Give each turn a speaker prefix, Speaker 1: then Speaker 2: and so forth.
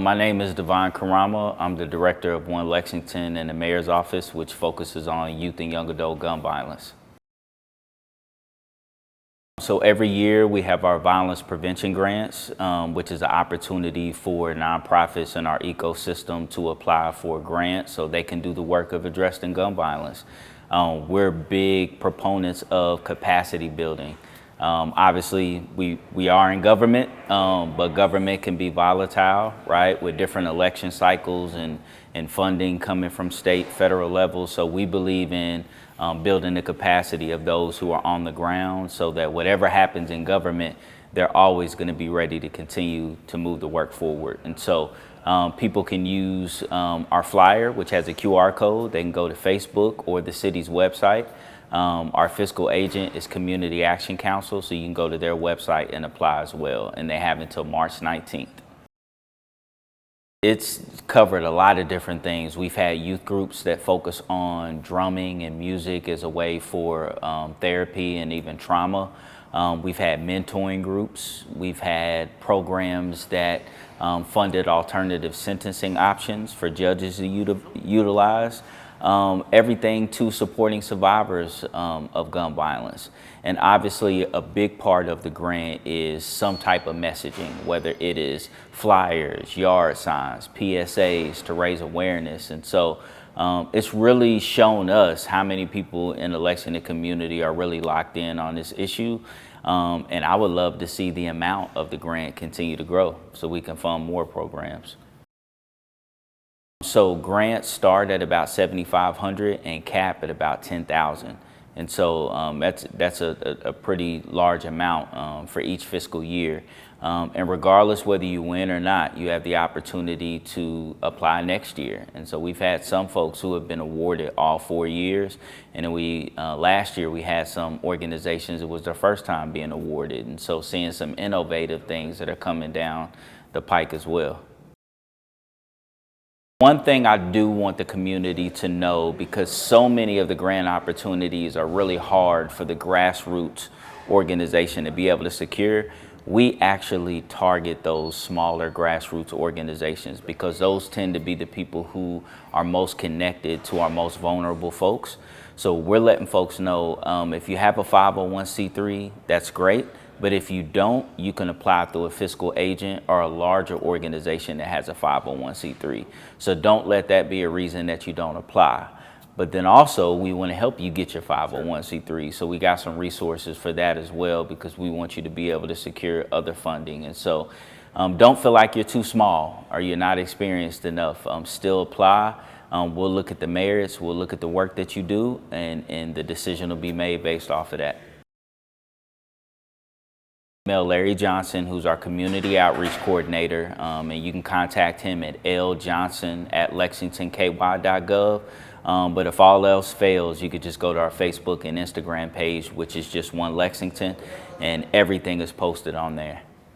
Speaker 1: My name is Devine Carama. I'm the director of One Lexington in the mayor's office, which focuses on youth and young adult gun violence. So every year we have our violence prevention grants, which is an opportunity for nonprofits in our ecosystem to apply for grants so they can do the work of addressing gun violence. We're big proponents of capacity building. Obviously, we are in government, but government can be volatile, right, with different election cycles and funding coming from state, federal levels. So we believe in building the capacity of those who are on the ground so that whatever happens in government, they're always going to be ready to continue to move the work forward. And so people can use our flyer, which has a QR code. They can go to Facebook or the city's website. Our fiscal agent is Community Action Council, so you can go to their website and apply as well, and they have until March 19th. It's covered a lot of different things. We've had youth groups that focus on drumming and music as a way for therapy and even trauma. We've had mentoring groups. We've had programs that funded alternative sentencing options for judges to utilize. Everything to supporting survivors of gun violence. And obviously a big part of the grant is some type of messaging, whether it is flyers, yard signs, PSAs to raise awareness. And so it's really shown us how many people in the Lexington community are really locked in on this issue. And I would love to see the amount of the grant continue to grow so we can fund more programs. So grants start at about $7,500 and cap at about $10,000. And so that's a pretty large amount for each fiscal year. And regardless whether you win or not, you have the opportunity to apply next year. And so we've had some folks who have been awarded all 4 years. And then last year we had some organizations, it was their first time being awarded. And so seeing some innovative things that are coming down the pike as well. One thing I do want the community to know, because so many of the grant opportunities are really hard for the grassroots organization to be able to secure, we actually target those smaller grassroots organizations because those tend to be the people who are most connected to our most vulnerable folks. So we're letting folks know if you have a 501c3, that's great. But if you don't, you can apply through a fiscal agent or a larger organization that has a 501c3. So don't let that be a reason that you don't apply. But then also, we want to help you get your 501c3. So we got some resources for that as well because we want you to be able to secure other funding. And so don't feel like you're too small or you're not experienced enough. Still apply. We'll look at the merits, we'll look at the work that you do, and the decision will be made based off of that. Email Larry Johnson, who's our community outreach coordinator, and you can contact him at ljohnson@lexingtonky.gov. But if all else fails, you could just go to our Facebook and Instagram page, which is just One Lexington, and everything is posted on there.